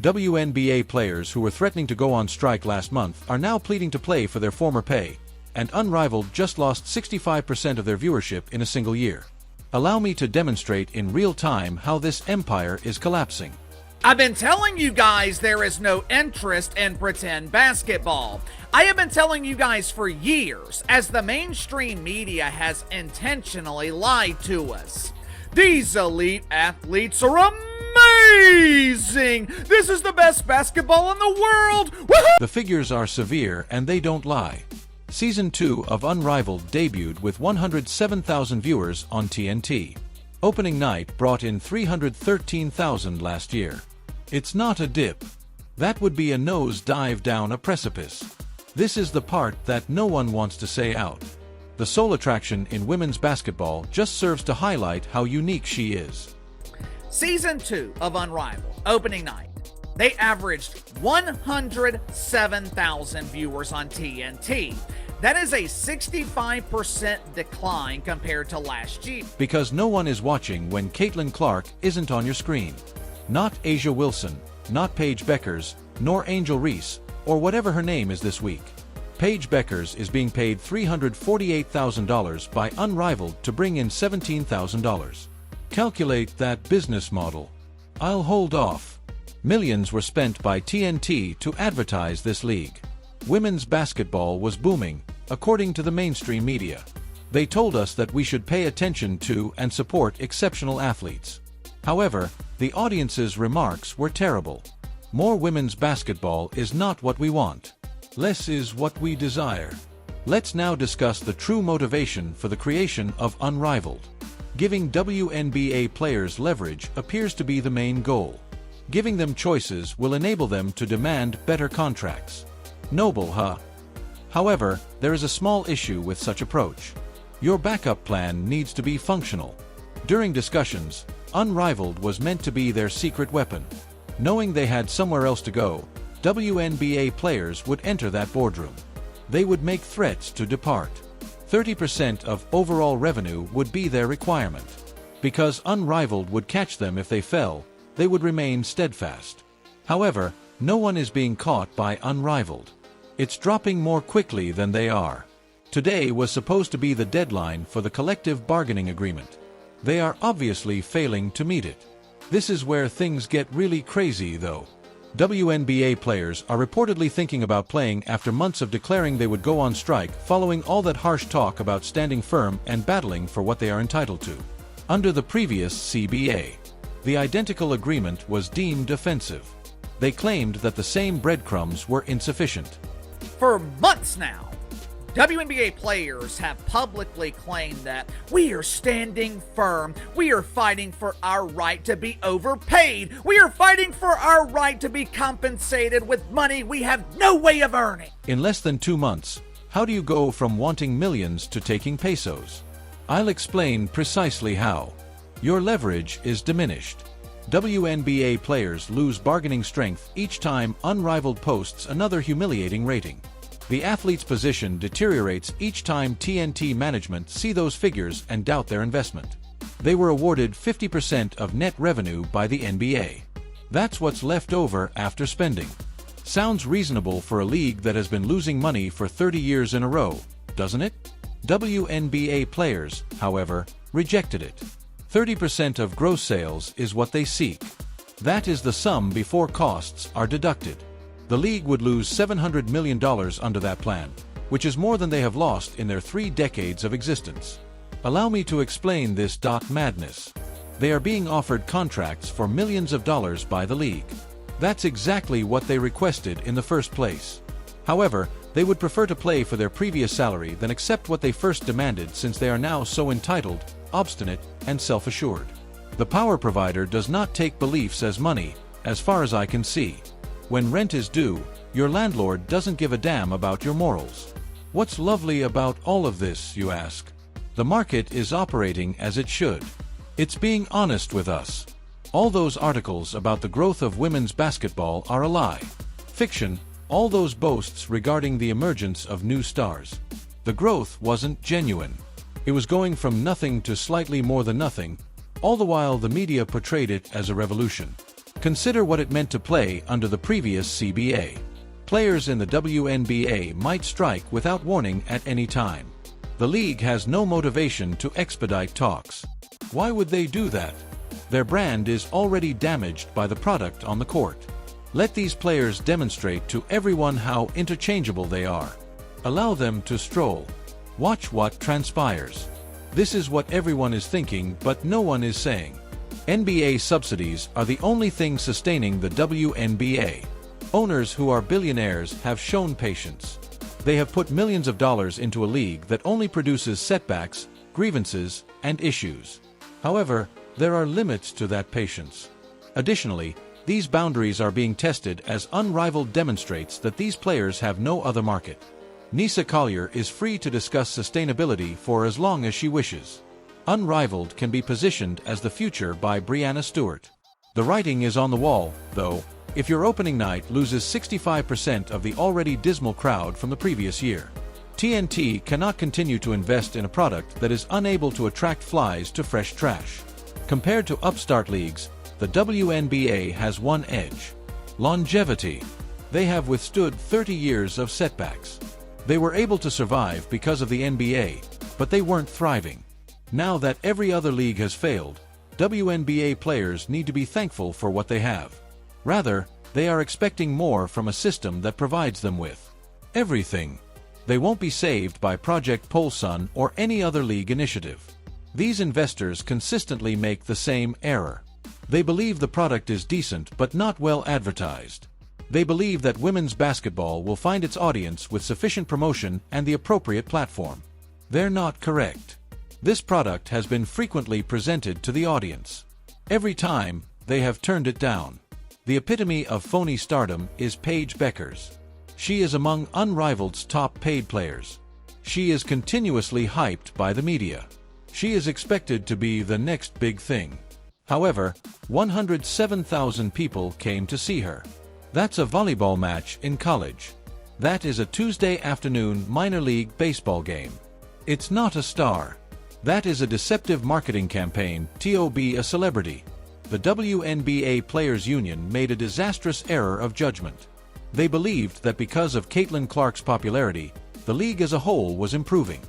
WNBA players who were threatening to go on strike last month are now pleading to play for their former pay, and Unrivaled just lost 65% of their viewership in a single year. Allow me to demonstrate in real time how this empire is collapsing. I've been telling you guys there is no interest in pretend basketball. I have been telling you guys for years, as the mainstream media has intentionally lied to us. These elite athletes are amazing! This is the best basketball in the world! Woohoo! The figures are severe and they don't lie. Season 2 of Unrivaled debuted with 107,000 viewers on TNT. Opening night brought in 313,000 last year. It's not a dip. That would be a nose dive down a precipice. This is the part that no one wants to say out. The sole attraction in women's basketball just serves to highlight how unique she is. Season 2 of Unrivaled, opening night. They averaged 107,000 viewers on TNT. That is a 65% decline compared to last year. Because no one is watching when Caitlin Clark isn't on your screen. Not Asia Wilson, not Paige Beckers, nor Angel Reese, or whatever her name is this week. Paige Beckers is being paid $348,000 by Unrivaled to bring in $17,000. Calculate that business model. I'll hold off. Millions were spent by TNT to advertise this league. Women's basketball was booming, according to the mainstream media. They told us that we should pay attention to and support exceptional athletes. However, the audience's remarks were terrible. More women's basketball is not what we want. Less is what we desire. Let's now discuss the true motivation for the creation of Unrivaled. Giving WNBA players leverage appears to be the main goal. Giving them choices will enable them to demand better contracts. Noble, huh? However, there is a small issue with such approach. Your backup plan needs to be functional. During discussions, Unrivaled was meant to be their secret weapon. Knowing they had somewhere else to go, WNBA players would enter that boardroom. They would make threats to depart. 30% of overall revenue would be their requirement. Because Unrivaled would catch them if they fell, they would remain steadfast. However, no one is being caught by Unrivaled. It's dropping more quickly than they are. Today was supposed to be the deadline for the collective bargaining agreement. They are obviously failing to meet it. This is where things get really crazy, though. WNBA players are reportedly thinking about playing after months of declaring they would go on strike following all that harsh talk about standing firm and battling for what they are entitled to. Under the previous CBA, the identical agreement was deemed offensive. They claimed that the same breadcrumbs were insufficient. For months now, WNBA players have publicly claimed that we are standing firm, we are fighting for our right to be overpaid, we are fighting for our right to be compensated with money we have no way of earning. In less than 2 months, how do you go from wanting millions to taking pesos? I'll explain precisely how. Your leverage is diminished. WNBA players lose bargaining strength each time Unrivaled posts another humiliating rating. The athlete's position deteriorates each time TNT management see those figures and doubt their investment. They were awarded 50% of net revenue by the NBA. That's what's left over after spending. Sounds reasonable for a league that has been losing money for 30 years in a row, doesn't it? WNBA players, however, rejected it. 30% of gross sales is what they seek. That is the sum before costs are deducted. The league would lose $700 million under that plan, which is more than they have lost in their 3 decades of existence. Allow me to explain this madness. They are being offered contracts for millions of dollars by the league. That's exactly what they requested in the first place. However, they would prefer to play for their previous salary than accept what they first demanded, since they are now so entitled, obstinate, and self-assured. The power provider does not take beliefs as money, as far as I can see. When rent is due, your landlord doesn't give a damn about your morals. What's lovely about all of this, you ask? The market is operating as it should. It's being honest with us. All those articles about the growth of women's basketball are a lie. Fiction, all those boasts regarding the emergence of new stars. The growth wasn't genuine. It was going from nothing to slightly more than nothing, all the while the media portrayed it as a revolution. Consider what it meant to play under the previous CBA. Players in the WNBA might strike without warning at any time. The league has no motivation to expedite talks. Why would they do that? Their brand is already damaged by the product on the court. Let these players demonstrate to everyone how interchangeable they are. Allow them to stroll. Watch what transpires. This is what everyone is thinking, but no one is saying. NBA subsidies are the only thing sustaining the WNBA. Owners who are billionaires have shown patience. They have put millions of dollars into a league that only produces setbacks, grievances, and issues. However, there are limits to that patience. Additionally, these boundaries are being tested as Unrivaled demonstrates that these players have no other market. Nisa Collier is free to discuss sustainability for as long as she wishes. Unrivaled can be positioned as the future by Breanna Stewart. The writing is on the wall, though, if your opening night loses 65% of the already dismal crowd from the previous year. TNT cannot continue to invest in a product that is unable to attract flies to fresh trash. Compared to upstart leagues, the WNBA has one edge: longevity. They have withstood 30 years of setbacks. They were able to survive because of the NBA, but they weren't thriving. Now that every other league has failed, WNBA players need to be thankful for what they have. Rather, they are expecting more from a system that provides them with everything. They won't be saved by Project Polsun or any other league initiative. These investors consistently make the same error. They believe the product is decent but not well advertised. They believe that women's basketball will find its audience with sufficient promotion and the appropriate platform. They're not correct. This product has been frequently presented to the audience. Every time, they have turned it down. The epitome of phony stardom is Paige Bueckers. She is among Unrivaled's top paid players. She is continuously hyped by the media. She is expected to be the next big thing. However, 107,000 people came to see her. That's a volleyball match in college. That is a Tuesday afternoon minor league baseball game. It's not a star. That is a deceptive marketing campaign to be a celebrity. The WNBA Players Union made a disastrous error of judgment. They believed that because of Caitlin Clark's popularity, the league as a whole was improving.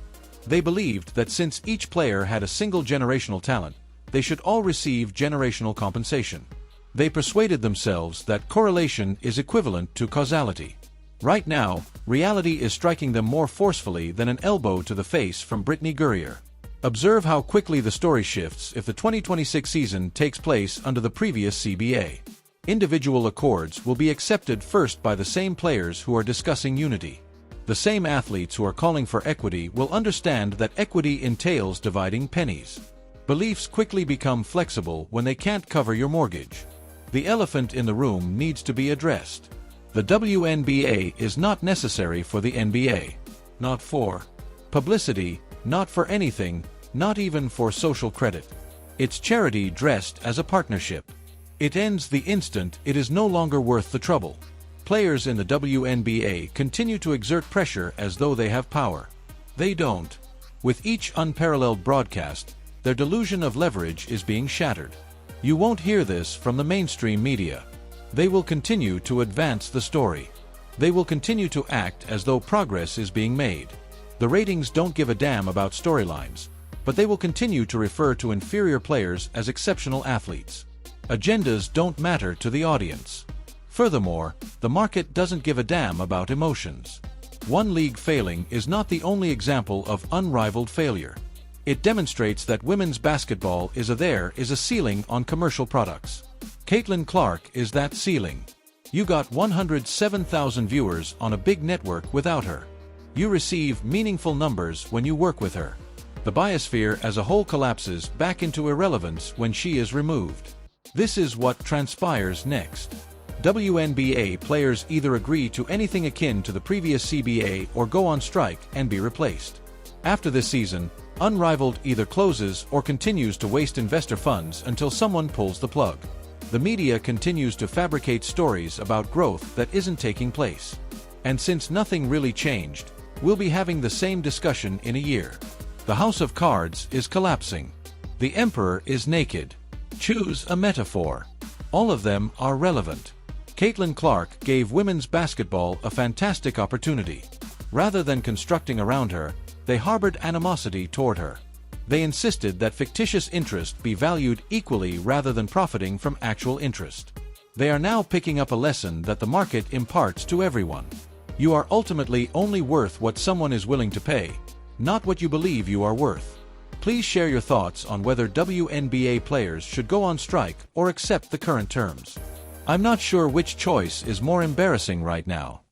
They believed that since each player had a single generational talent, they should all receive generational compensation. They persuaded themselves that correlation is equivalent to causality. Right now, reality is striking them more forcefully than an elbow to the face from Brittany Gurrier. Observe how quickly the story shifts if the 2026 season takes place under the previous CBA. Individual accords will be accepted first by the same players who are discussing unity. The same athletes who are calling for equity will understand that equity entails dividing pennies. Beliefs quickly become flexible when they can't cover your mortgage. The elephant in the room needs to be addressed. The WNBA is not necessary for the NBA. Not for publicity, not for anything, not even for social credit. It's charity dressed as a partnership. It ends the instant it is no longer worth the trouble. Players in the WNBA continue to exert pressure as though they have power. They don't. With each unparalleled broadcast, their delusion of leverage is being shattered. You won't hear this from the mainstream media. They will continue to advance the story. They will continue to act as though progress is being made. The ratings don't give a damn about storylines, but they will continue to refer to inferior players as exceptional athletes. Agendas don't matter to the audience. Furthermore, the market doesn't give a damn about emotions. One league failing is not the only example of unrivaled failure. It demonstrates that women's basketball is a ceiling on commercial products. Caitlin Clark is that ceiling. You got 107,000 viewers on a big network without her. You receive meaningful numbers when you work with her. The biosphere as a whole collapses back into irrelevance when she is removed. This is what transpires next. WNBA players either agree to anything akin to the previous CBA or go on strike and be replaced. After this season, Unrivaled either closes or continues to waste investor funds until someone pulls the plug. The media continues to fabricate stories about growth that isn't taking place. And since nothing really changed, we'll be having the same discussion in a year. The house of cards is collapsing. The emperor is naked. Choose a metaphor. All of them are relevant. Caitlin Clark gave women's basketball a fantastic opportunity. Rather than constructing around her, they harbored animosity toward her. They insisted that fictitious interest be valued equally rather than profiting from actual interest. They are now picking up a lesson that the market imparts to everyone. You are ultimately only worth what someone is willing to pay, not what you believe you are worth. Please share your thoughts on whether WNBA players should go on strike or accept the current terms. I'm not sure which choice is more embarrassing right now.